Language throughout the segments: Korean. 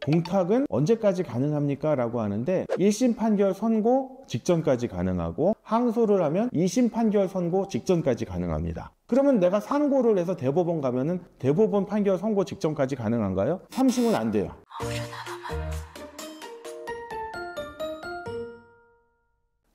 공탁은 언제까지 가능합니까? 라고 하는데 1심 판결 선고 직전까지 가능하고 항소를 하면 2심 판결 선고 직전까지 가능합니다. 그러면 내가 상고를 해서 대법원 가면은 대법원 판결 선고 직전까지 가능한가요? 3심은 안 돼요.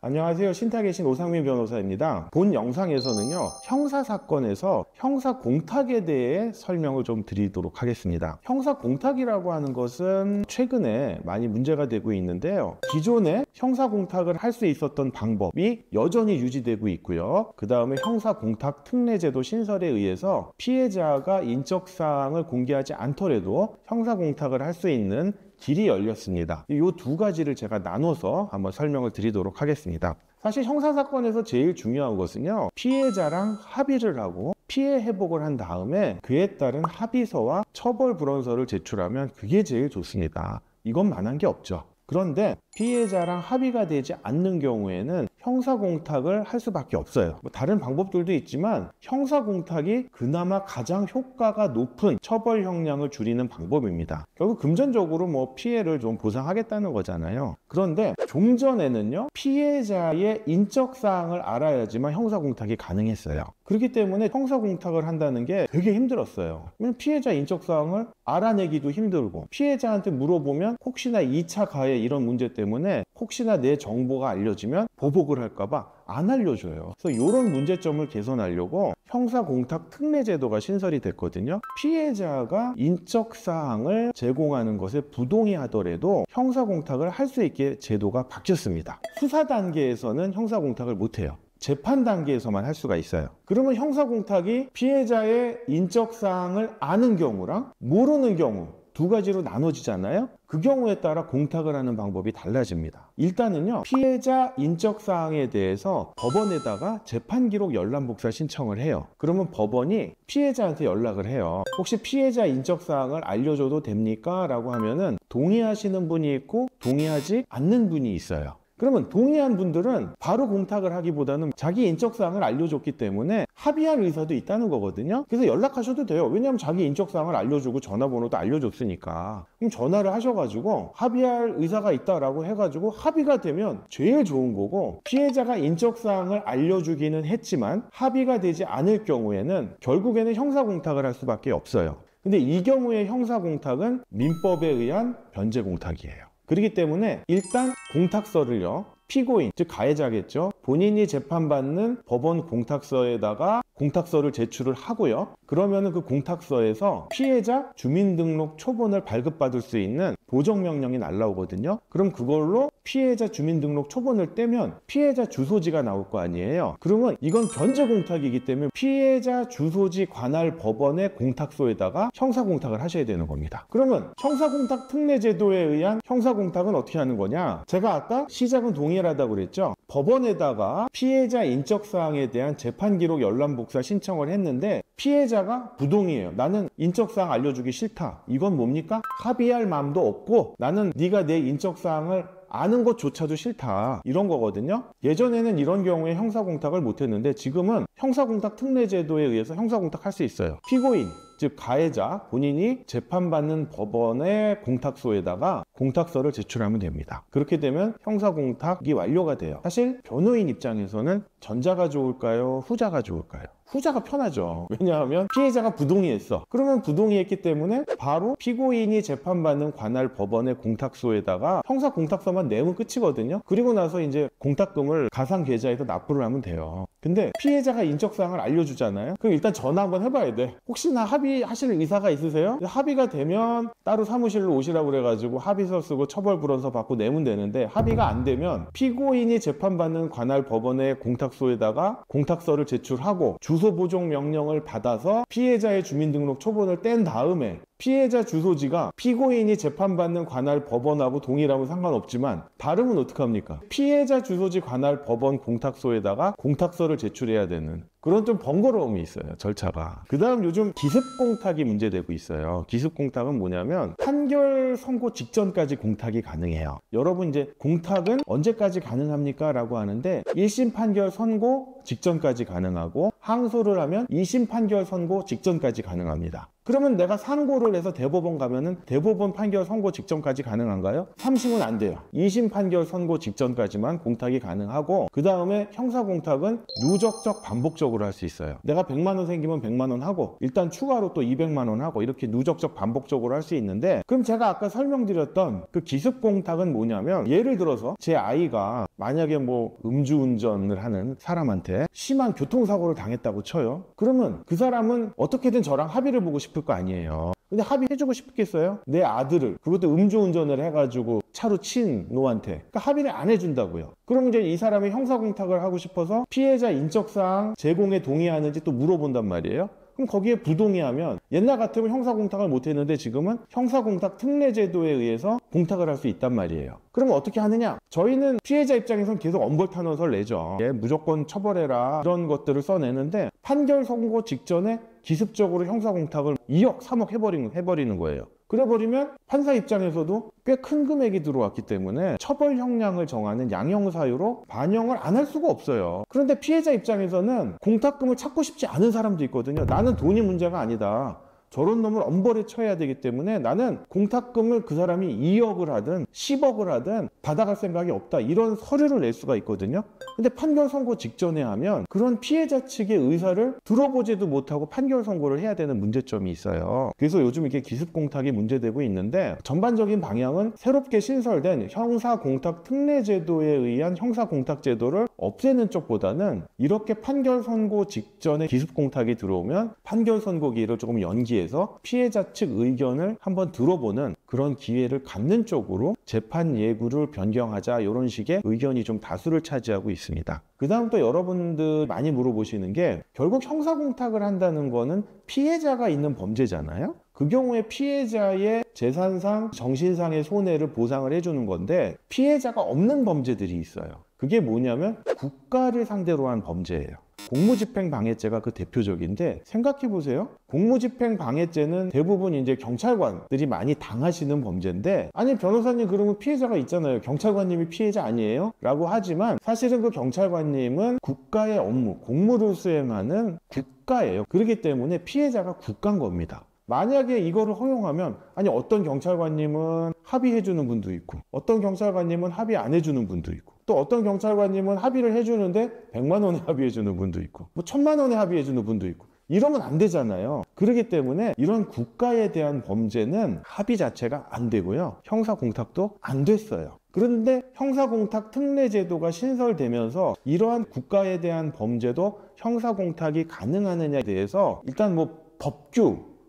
안녕하세요. 신탁의 신 오상민 변호사입니다. 본 영상에서는요, 형사사건에서 형사공탁에 대해 설명을 좀 드리도록 하겠습니다. 형사공탁이라고 하는 것은 최근에 많이 문제가 되고 있는데요. 기존에 형사공탁을 할 수 있었던 방법이 여전히 유지되고 있고요. 그 다음에 형사공탁 특례제도 신설에 의해서 피해자가 인적사항을 공개하지 않더라도 형사공탁을 할 수 있는 길이 열렸습니다. 이 두 가지를 제가 나눠서 한번 설명을 드리도록 하겠습니다. 사실 형사사건에서 제일 중요한 것은요, 피해자랑 합의를 하고 피해 회복을 한 다음에 그에 따른 합의서와 처벌 불원서를 제출하면 그게 제일 좋습니다. 이것만한 게 없죠. 그런데 피해자랑 합의가 되지 않는 경우에는 형사공탁을 할 수밖에 없어요. 다른 방법들도 있지만 형사공탁이 그나마 가장 효과가 높은 처벌 형량을 줄이는 방법입니다. 결국 금전적으로 피해를 좀 보상하겠다는 거잖아요. 그런데 종전에는요, 피해자의 인적사항을 알아야지만 형사공탁이 가능했어요. 그렇기 때문에 형사공탁을 한다는 게 되게 힘들었어요. 왜냐면 피해자 인적사항을 알아내기도 힘들고 피해자한테 물어보면 혹시나 2차 가해 이런 문제 때문에 혹시나 내 정보가 알려지면 보복을 할까봐 안 알려줘요. 그래서 이런 문제점을 개선하려고 형사공탁 특례제도가 신설이 됐거든요. 피해자가 인적사항을 제공하는 것에 부동의하더라도 형사공탁을 할 수 있게 제도가 바뀌었습니다. 수사 단계에서는 형사공탁을 못해요. 재판 단계에서만 할 수가 있어요. 그러면 형사공탁이 피해자의 인적사항을 아는 경우랑 모르는 경우 두 가지로 나눠지잖아요. 그 경우에 따라 공탁을 하는 방법이 달라집니다. 일단은요, 피해자 인적사항에 대해서 법원에다가 재판기록 열람복사 신청을 해요. 그러면 법원이 피해자한테 연락을 해요. 혹시 피해자 인적사항을 알려줘도 됩니까? 라고 하면은 동의하시는 분이 있고 동의하지 않는 분이 있어요. 그러면 동의한 분들은 바로 공탁을 하기보다는 자기 인적사항을 알려줬기 때문에 합의할 의사도 있다는 거거든요. 그래서 연락하셔도 돼요. 왜냐하면 자기 인적사항을 알려주고 전화번호도 알려줬으니까. 그럼 전화를 하셔가지고 합의할 의사가 있다라고 해가지고 합의가 되면 제일 좋은 거고, 피해자가 인적사항을 알려주기는 했지만 합의가 되지 않을 경우에는 결국에는 형사공탁을 할 수밖에 없어요. 근데 이 경우에 형사공탁은 민법에 의한 변제공탁이에요. 그렇기 때문에 일단 공탁서를요, 피고인, 즉 가해자겠죠, 본인이 재판받는 법원 공탁서에다가 공탁서를 제출을 하고요. 그러면은 그 공탁서에서 피해자 주민등록 초본을 발급받을 수 있는 보정명령이 날라오거든요. 그럼 그걸로 피해자 주민등록 초본을 떼면 피해자 주소지가 나올 거 아니에요. 그러면 이건 변제공탁이기 때문에 피해자 주소지 관할 법원의 공탁소에다가 형사공탁을 하셔야 되는 겁니다. 그러면 형사공탁 특례제도에 의한 형사공탁은 어떻게 하는 거냐? 제가 아까 시작은 동일하다고 그랬죠. 법원에다가 피해자 인적사항에 대한 재판기록 열람복사 신청을 했는데 피해자가 부동의해요. 나는 인적사항 알려주기 싫다. 이건 뭡니까? 합의할 마음도 없고 나는 네가 내 인적사항을 아는 것조차도 싫다, 이런 거거든요. 예전에는 이런 경우에 형사공탁을 못했는데 지금은 형사공탁 특례제도에 의해서 형사공탁할 수 있어요. 피고인, 즉 가해자 본인이 재판받는 법원의 공탁소에다가 공탁서를 제출하면 됩니다. 그렇게 되면 형사공탁이 완료가 돼요. 사실 변호인 입장에서는 전자가 좋을까요? 후자가 좋을까요? 후자가 편하죠. 왜냐하면 피해자가 부동의했어. 그러면 부동의했기 때문에 바로 피고인이 재판받는 관할 법원의 공탁소에다가 형사공탁서만 내면 끝이거든요. 그리고 나서 이제 공탁금을 가상 계좌에서 납부를 하면 돼요. 근데 피해자가 인적사항을 알려주잖아요. 그럼 일단 전화 한번 해봐야 돼. 혹시나 합의하실 의사가 있으세요? 합의가 되면 따로 사무실로 오시라고 그래가지고 합의서 쓰고 처벌 불원서 받고 내면 되는데, 합의가 안 되면 피고인이 재판받는 관할 법원의 공탁소에다가 공탁서를 제출하고 주소 보정 명령을 받아서 피해자의 주민등록 초본을 뗀 다음에 피해자 주소지가 피고인이 재판받는 관할 법원하고 동일하면 상관없지만 다르면 어떡합니까? 피해자 주소지 관할 법원 공탁소에다가 공탁서를 제출해야 되는 그런 좀 번거로움이 있어요, 절차가. 그 다음 요즘 기습공탁이 문제되고 있어요. 기습공탁은 뭐냐면 판결 선고 직전까지 공탁이 가능해요. 여러분 이제 공탁은 언제까지 가능합니까? 라고 하는데 1심 판결 선고 직전까지 가능하고 항소를 하면 2심 판결 선고 직전까지 가능합니다. 그러면 내가 상고를 해서 대법원 가면은 대법원 판결 선고 직전까지 가능한가요? 3심은 안 돼요. 2심 판결 선고 직전까지만 공탁이 가능하고, 그 다음에 형사공탁은 누적적 반복적으로 할 수 있어요. 내가 100만 원 생기면 100만 원 하고 일단 추가로 또 200만 원 하고 이렇게 누적적 반복적으로 할 수 있는데, 그럼 제가 아까 설명드렸던 그 기습공탁은 뭐냐면, 예를 들어서 제 아이가 만약에 뭐 음주운전을 하는 사람한테 심한 교통사고를 당했다고 쳐요. 그러면 그 사람은 어떻게든 저랑 합의를 보고 싶을 거 아니에요. 근데 합의해주고 싶겠어요? 내 아들을, 그것도 음주운전을 해가지고 차로 친 노한테, 그러니까 합의를 안 해준다고요. 그럼 이제 이 사람이 형사공탁을 하고 싶어서 피해자 인적사항 제공에 동의하는지 또 물어본단 말이에요. 그럼 거기에 부동의하면, 옛날 같으면 형사공탁을 못했는데 지금은 형사공탁 특례제도에 의해서 공탁을 할 수 있단 말이에요. 그러면 어떻게 하느냐? 저희는 피해자 입장에서는 계속 엄벌탄원서를 내죠. 무조건 처벌해라 이런 것들을 써내는데, 판결 선고 직전에 기습적으로 형사공탁을 2억, 3억 해버리는 거예요. 그래버리면 판사 입장에서도 꽤 큰 금액이 들어왔기 때문에 처벌 형량을 정하는 양형사유로 반영을 안 할 수가 없어요. 그런데 피해자 입장에서는 공탁금을 찾고 싶지 않은 사람도 있거든요. 나는 돈이 문제가 아니다. 저런 놈을 엄벌에 쳐야 되기 때문에 나는 공탁금을 그 사람이 2억을 하든 10억을 하든 받아갈 생각이 없다, 이런 서류를 낼 수가 있거든요. 근데 판결 선고 직전에 하면 그런 피해자 측의 의사를 들어보지도 못하고 판결 선고를 해야 되는 문제점이 있어요. 그래서 요즘 이렇게 기습공탁이 문제되고 있는데, 전반적인 방향은 새롭게 신설된 형사공탁 특례제도에 의한 형사공탁제도를 없애는 쪽보다는, 이렇게 판결 선고 직전에 기습공탁이 들어오면 판결 선고기를 조금 연기해서 피해자 측 의견을 한번 들어보는 그런 기회를 갖는 쪽으로 재판 예구를 변경하자, 이런 식의 의견이 좀 다수를 차지하고 있습니다. 그 다음 또 여러분들 많이 물어보시는 게, 결국 형사공탁을 한다는 거는 피해자가 있는 범죄잖아요. 그 경우에 피해자의 재산상, 정신상의 손해를 보상을 해주는 건데, 피해자가 없는 범죄들이 있어요. 그게 뭐냐면 국가를 상대로 한 범죄예요. 공무집행방해죄가 그 대표적인데, 생각해보세요. 공무집행방해죄는 대부분 이제 경찰관들이 많이 당하시는 범죄인데, 아니 변호사님 그러면 피해자가 있잖아요. 경찰관님이 피해자 아니에요? 라고 하지만, 사실은 그 경찰관님은 국가의 업무, 공무를 수행하는 국가예요. 그렇기 때문에 피해자가 국가인 겁니다. 만약에 이거를 허용하면, 아니 어떤 경찰관님은 합의해주는 분도 있고, 어떤 경찰관님은 합의 안 해주는 분도 있고, 또 어떤 경찰관님은 합의를 해주는데 100만 원에 합의해주는 분도 있고, 뭐 1000만 원에 합의해주는 분도 있고, 이러면 안 되잖아요. 그렇기 때문에 이런 국가에 대한 범죄는 합의 자체가 안 되고요, 형사공탁도 안 됐어요. 그런데 형사공탁 특례제도가 신설되면서 이러한 국가에 대한 범죄도 형사공탁이 가능하느냐에 대해서 일단 뭐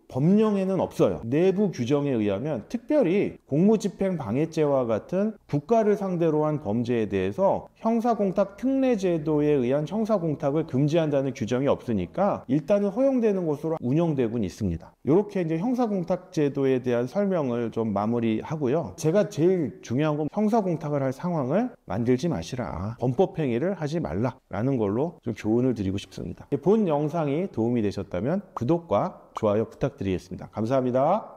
법령에는 없어요. 내부 규정에 의하면 특별히 공무집행방해죄와 같은 국가를 상대로 한 범죄에 대해서 형사공탁 특례제도에 의한 형사공탁을 금지한다는 규정이 없으니까 일단은 허용되는 것으로 운영되곤 있습니다. 이렇게 이제 형사공탁제도에 대한 설명을 좀 마무리하고요. 제가 제일 중요한 건, 형사공탁을 할 상황을 만들지 마시라, 범법행위를 하지 말라라는 걸로 좀 교훈을 드리고 싶습니다. 본 영상이 도움이 되셨다면 구독과 좋아요 부탁드리겠습니다. 감사합니다.